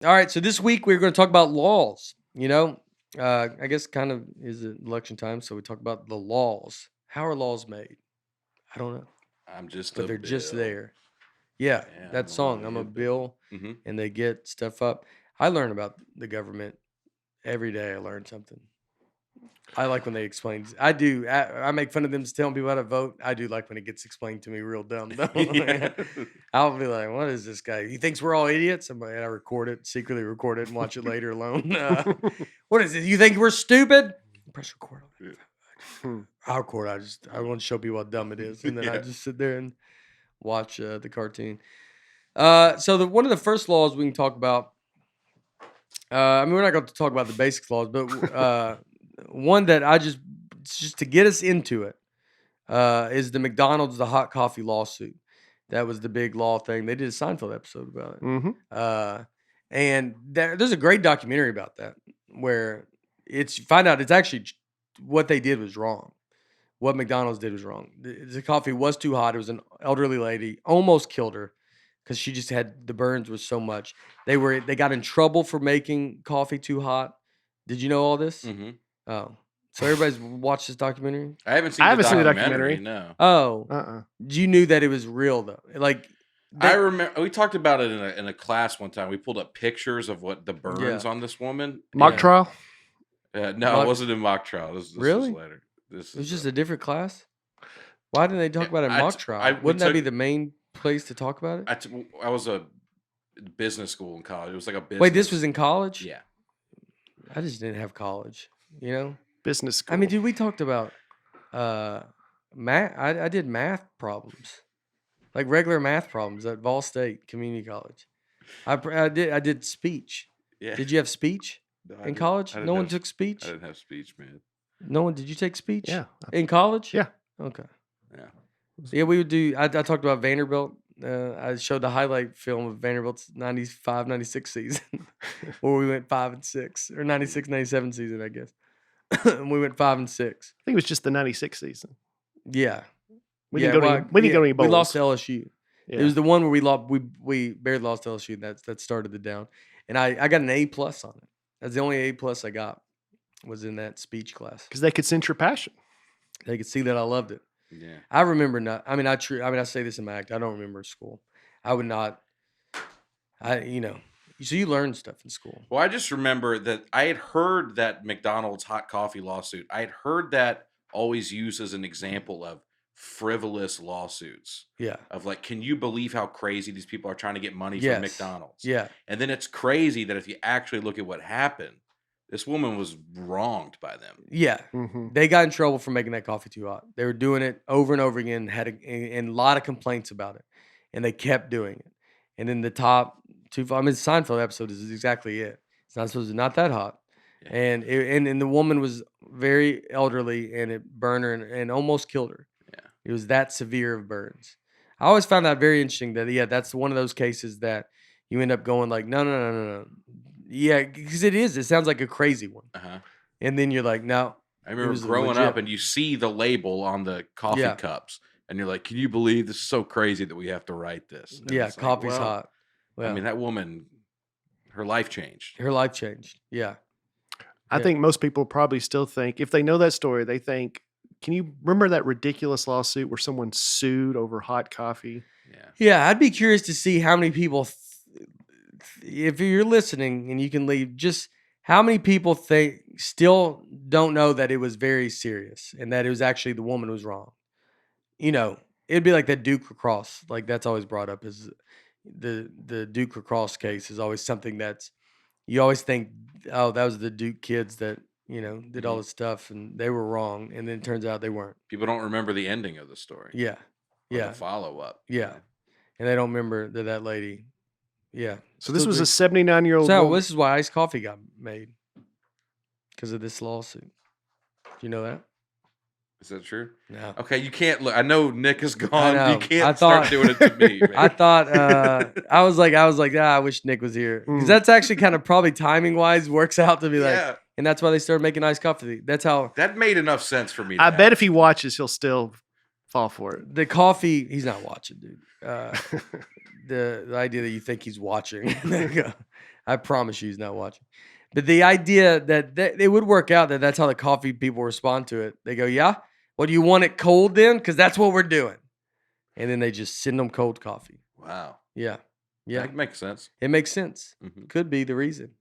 All right, so this week we're going to talk about laws. I guess kind of is it election time, so we talk about the laws. How are laws made? I don't know, I'm just but a they're just bill. there. Yeah, Yeah, that I'm song, I'm only a a bill. bill, Hmm. and they get stuff up. I learn about the government every day. I learn something. I like when they explain. I do. I make fun of them telling people how to vote. I do like when it gets explained to me real dumb though. Yeah. I'll be like, "What is this guy? He thinks we're all idiots." And I record it, secretly record it, and watch it later alone. What is it? You think we're stupid? Press record. I'll record. I want to show people how dumb it is, and then I Yeah. just sit there and watch the cartoon. So one of the first laws we can talk about. I mean, we're not going to talk about the basic laws, but one that just to get us into it is the McDonald's the hot coffee lawsuit. That was the big law thing. They did a Seinfeld episode about it, Mm-hmm. and there's a great documentary about that where find out it's actually what they did was wrong. What McDonald's did was wrong. The coffee was too hot. It was an elderly lady, almost killed her because she just had the burns was so much. They got in trouble for making coffee too hot. Did you know all this? Hmm. Oh, so everybody's watched this documentary. I haven't seen I the haven't seen the documentary. documentary. No. Oh, you knew that it was real though. Like I they, remember we talked about it in a class one time. We pulled up pictures of what the burns yeah, on this woman. Mock Yeah. trial. No, it Mock- wasn't in mock trial. This was really? later. This It was is just a different class. Why didn't they talk about it in mock trial? we Wouldn't that be took the main place to talk about it? I was a business school in college. It was like a business. Wait, this was in college? Yeah. I just didn't have college. You know. Business school. I mean, dude, we talked about math. I did math problems, like regular math problems at Ball State Community College. I did speech. Yeah. Did you have speech No, in college? I didn't No one have- took speech. I didn't have speech, man. No one. Did you take speech? Yeah. In college? Yeah. Okay. Yeah. Yeah, we would do. I talked about Vanderbilt. I showed the highlight film of Vanderbilt's 95, 96 season, where we went 5-6, or 96, 97 season, I guess. And we went 5-6. I think it was just the '96 season. Yeah. We didn't go to any We bowls. lost to LSU. Yeah. It was the one where we lost. We barely lost to LSU. That started the down, and I got an A+ on it. That's the only A+ I got was in that speech class. because they could sense your passion. They could see that I loved it. Yeah. I remember not. I mean, I say this in my act. I don't remember school. I would not. So you learn stuff in school. Well, I just remember that I had heard that McDonald's hot coffee lawsuit. I had heard that always used as an example of frivolous lawsuits. Yeah. Of like, can you believe how crazy these people are trying to get money Yes. from McDonald's? Yeah. And then it's crazy that if you actually look at what happened, this woman was wronged by them. Yeah. Mm-hmm. They got in trouble for making that coffee too hot. They were doing it over and over again, and a lot of complaints about it, and they kept doing it. And then the top two, I mean, Seinfeld episode is exactly it. It's not supposed to not that hot, Yeah. and the woman was very elderly, and it burned her and almost killed her. Yeah. It was that severe of burns. I always found that very interesting. That's one of those cases that you end up going like, no. Yeah, because it is. It sounds like a crazy one. Uh-huh. And then you're like, no. I remember was growing legit. up and you see the label on the coffee Yeah. cups and you're like, can you believe this is so crazy that we have to write this? And Yeah, it's like, coffee's well, hot. Well, I mean, that woman, her life changed. her life changed. Yeah. I Yeah. think most people probably still think, if they know that story, they think, can you remember that ridiculous lawsuit where someone sued over hot coffee? Yeah. Yeah, I'd be curious to see how many people, if you're listening and you can leave, just how many people still don't know that it was very serious and that it was actually the woman was wrong. It'd be like that Duke lacrosse. Like that's always brought up as the Duke lacrosse case is always something that's you always think, oh, that was the Duke kids that did all this stuff and they were wrong, and then it turns out they weren't. People don't remember the ending of the story. Yeah, Or yeah, the follow up. yeah, and they don't remember that lady. Yeah. So this Still was a drink- 79-year-old So woman. this is why iced coffee got made because of this lawsuit. Do you know that? Is that true? No. Okay, you can't look. I know Nick is gone. know. You can't I start thought- doing it to me. Man. I thought I was like, I wish Nick was here because that's actually kind of probably timing wise works out to be like, yeah, and that's why they started making iced coffee. That's how that made enough sense for me. I bet if he watches, he'll still fall for it. the coffee. He's not watching, dude. The idea that you think he's watching. I promise you he's not watching. But the idea that it would work out that's how the coffee people respond to it. They go, yeah? Well, do you want it cold then? Because that's what we're doing. And then they just send them cold coffee. Wow. Yeah. Yeah. That makes sense. It makes sense. Mhm. Could be the reason.